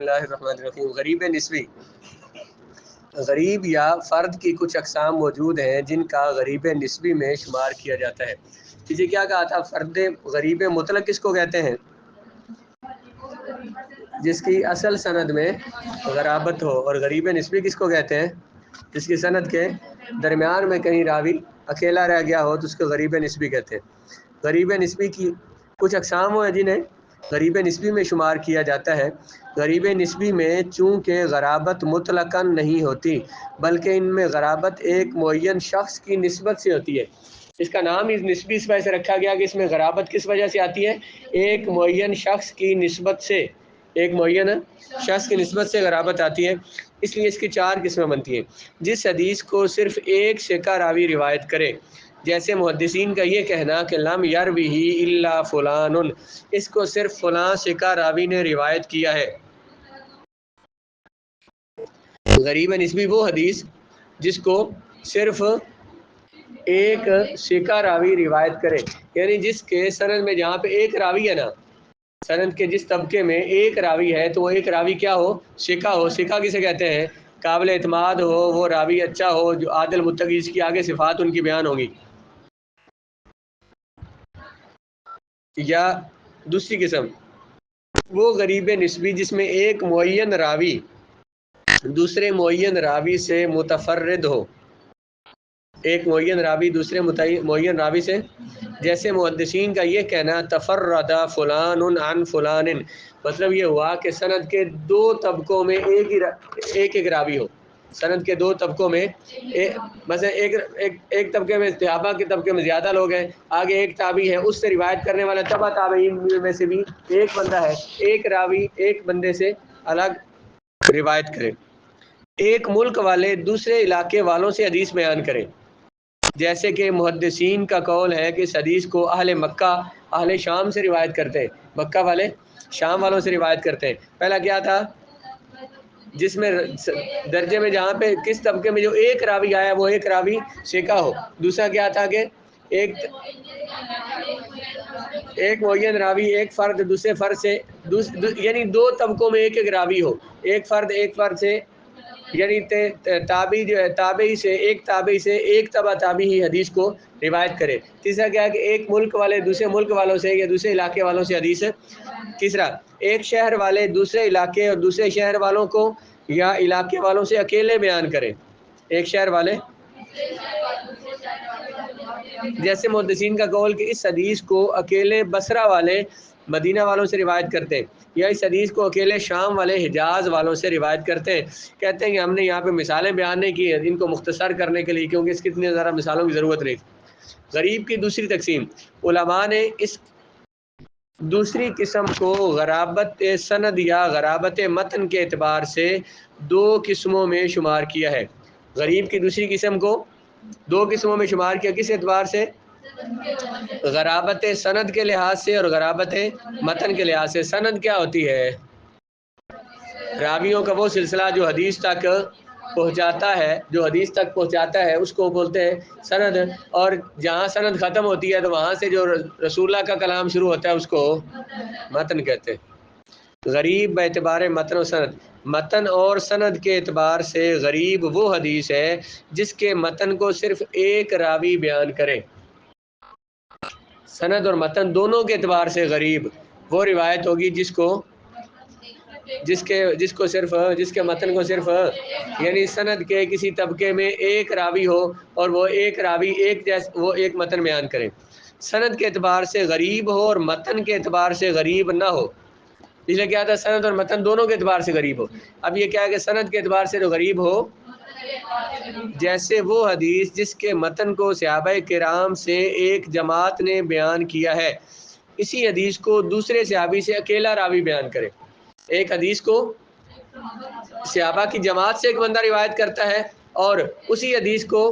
اللہ الرحمن الرحیم۔ غریب نسبی، غریب یا فرد کی کچھ اقسام موجود ہیں جن کا غریب نسبی میں شمار کیا جاتا ہے۔ کسی کیا کہا تھا؟ فرد غریب مطلق کس کو کہتے ہیں؟ جس کی اصل سند میں غرابت ہو۔ اور غریب نسبی کس کو کہتے ہیں؟ جس کی سند کے درمیان میں کہیں راوی اکیلا رہ گیا ہو تو اس کو غریب نسبی کہتے ہیں۔ غریب نسبی کی کچھ اقسام ہیں جنہیں غریب نسبی میں شمار کیا جاتا ہے۔ غریب نسبی میں چونکہ غرابت مطلقاً نہیں ہوتی بلکہ ان میں غرابت ایک معین شخص کی نسبت سے ہوتی ہے۔ اس کا نام اس نسبی اس وجہ سے رکھا گیا کہ اس میں غرابت کس وجہ سے آتی ہے؟ ایک معین شخص کی نسبت سے، ایک معین شخص کی نسبت سے غرابت آتی ہے۔ اس لیے اس کی 4 قسمیں بنتی ہیں۔ جس حدیث کو صرف ایک ثقہ راوی روایت کرے، جیسے محدثین کا یہ کہنا کہ لم یروہ الا فلان، اس کو صرف فلاں ثقہ راوی نے روایت کیا ہے۔ غریب نسبی وہ حدیث جس کو صرف ایک ثقہ راوی روایت کرے، یعنی جس کے سند میں جہاں پہ ایک راوی ہے نا، سند کے جس طبقے میں ایک راوی ہے تو وہ ایک راوی کیا ہو؟ ثقہ ہو۔ ثقہ کسے کہتے ہیں؟ قابل اعتماد ہو، وہ راوی اچھا ہو، جو عادل متقی، جس کی آگے صفات ان کی بیان ہوگی۔ یا دوسری قسم وہ غریب نسبی جس میں ایک معین راوی دوسرے معین راوی سے متفرد ہو، ایک معین راوی دوسرے معین راوی سے، جیسے محدثین کا یہ کہنا تفرد فلان عن فلان، مطلب یہ ہوا کہ سند کے 2 طبقوں میں ایک راوی ہو۔ سند کے 2 طبقوں میں مثلا ایک طبقے میں صحابہ کے طبقے میں زیادہ لوگ ہیں، آگے ایک تابعی ہے، اس سے روایت کرنے والا تبع تابعین میں سے بھی ایک بندہ ہے، ایک راوی ایک بندے سے الگ روایت کرے۔ ایک ملک والے دوسرے علاقے والوں سے حدیث بیان کریں، جیسے کہ محدثین کا قول ہے کہ اس حدیث کو اہل مکہ اہل شام سے روایت کرتے ہیں، مکہ والے شام والوں سے روایت کرتے ہیں۔ پہلا کیا تھا؟ جس میں درجے میں جہاں پہ کس طبقے میں جو ایک راوی آیا وہ ایک راوی ثقہ ہو۔ دوسرا کیا تھا کہ ایک معین راوی ایک فرد دوسرے فرد سے یعنی 2 طبقوں میں ایک راوی ہو، ایک فرد سے، یعنی تابعی جو ہے تابعی سے ایک تبع تابعی ہی حدیث کو روایت کرے۔ تیسرا کیا ہے کہ ایک ملک والے دوسرے ملک والوں سے یا دوسرے علاقے والوں سے حدیث۔ تیسرا ایک شہر والے دوسرے علاقے اور دوسرے شہر والوں کو یا علاقے والوں سے اکیلے بیان کریں۔ ایک شہر والے، جیسے محدثین کا قول کہ اس حدیث کو اکیلے بصرہ والے مدینہ والوں سے روایت کرتے ہیں، یا اس حدیث کو اکیلے شام والے حجاز والوں سے روایت کرتے ہیں۔ کہتے ہیں کہ ہم نے یہاں پہ مثالیں بیان نہیں کی ہیں ان کو مختصر کرنے کے لیے، کیونکہ اس کی اتنی زیادہ مثالوں کی ضرورت نہیں۔ غریب کی دوسری تقسیم، علماء نے اس دوسری قسم کو غرابت سند یا غرابت متن کے اعتبار سے 2 قسموں میں شمار کیا ہے۔ غریب کی دوسری قسم کو 2 قسموں میں شمار کیا، کس اعتبار سے؟ غرابت سند کے لحاظ سے اور غرابت متن کے لحاظ سے۔ سند کیا ہوتی ہے؟ راویوں کا وہ سلسلہ جو حدیث تک پہنچاتا ہے اس کو بولتے ہیں سند، اور جہاں سند ختم ہوتی ہے تو وہاں سے جو رسول اللہ کا کلام شروع ہوتا ہے اس کو متن کہتے ہیں۔ غریب باعتبار متن و سند، متن اور سند کے اعتبار سے غریب وہ حدیث ہے جس کے متن کو صرف ایک راوی بیان کرے۔ سند اور متن دونوں کے اعتبار سے غریب وہ روایت ہوگی جس کے متن کو صرف یعنی سند کے کسی طبقے میں ایک راوی ہو اور وہ ایک راوی وہ ایک متن بیان کرے۔ سند کے اعتبار سے غریب ہو اور متن کے اعتبار سے غریب نہ ہو۔ اس لیے کیا تھا؟ سند اور متن دونوں کے اعتبار سے غریب ہو۔ اب یہ کیا ہے کہ سند کے اعتبار سے جو غریب ہو، جیسے وہ حدیث جس کے متن کو صحابہ کرام سے ایک جماعت نے بیان کیا ہے، اسی حدیث کو دوسرے صحابی سے اکیلا راوی بیان کرے۔ ایک حدیث کو صحابہ کی جماعت سے ایک بندہ روایت کرتا ہے اور اسی حدیث کو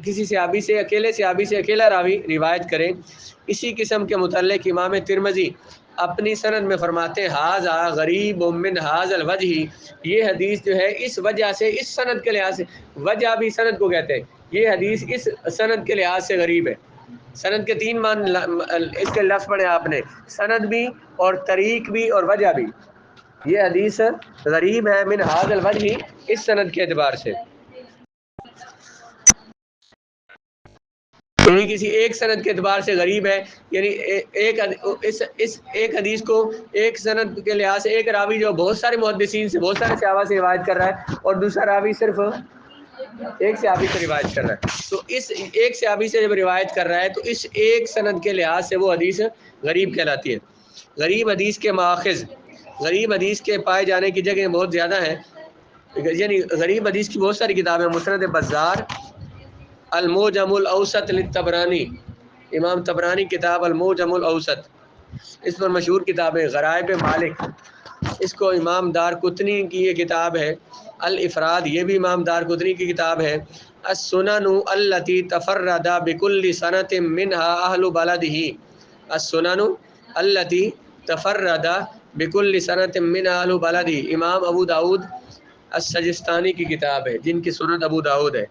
کسی صحابی سے اکیلا راوی روایت کرے۔ اسی قسم کے متعلق امام ترمذی اپنی سند میں فرماتے ہیں ھذا غریب من ھذا الوجہ، یہ حدیث جو ہے اس وجہ سے، اس سند کے لحاظ سے، وجہ بھی سند کو کہتے ہیں، یہ حدیث اس سند کے لحاظ سے غریب ہے۔ سند کے تین مان اس کے لفظ پڑھے آپ نے، سند بھی اور طریق بھی اور وجہ بھی. یہ حدیث غریب ہے من ھذا الوجہ، اس سند کے اعتبار سے. یعنی کسی ایک سند کے اعتبار سے غریب ہے، یعنی ایک حدیث کو ایک سند کے لحاظ سے ایک راوی جو بہت سارے محدثین سے بہت سارے صحابہ سے روایت کر رہا ہے اور دوسرا راوی صرف ایک صحابی سے روایت کر رہا ہے، تو اس ایک صحابی سے جب روایت کر رہا ہے تو اس ایک سند کے لحاظ سے وہ حدیث غریب کہلاتی ہے. غریب حدیث کے ماخذ، غریب حدیث کے پائے جانے کی جگہ بہت زیادہ ہیں. یعنی غریب حدیث کی بہت ساری کتابیں، مسند بزار، الموجم الاوسط للطبرانی، امام طبرانی کتاب الموجم الاوسط، اس پر مشہور کتاب ہے. غرائب مالک، اس کو امام دار قطنی کی یہ کتاب ہے. الافراد، یہ بھی امام دار قطنی کی کتاب ہے. السنن التي تفرد بكل سنة منها اهل بلده، السنن التي تفرد بكل سنة منها اهل بلده، امام ابو داود السجستانی کی کتاب ہے جن کی سنن ابو داود ہے.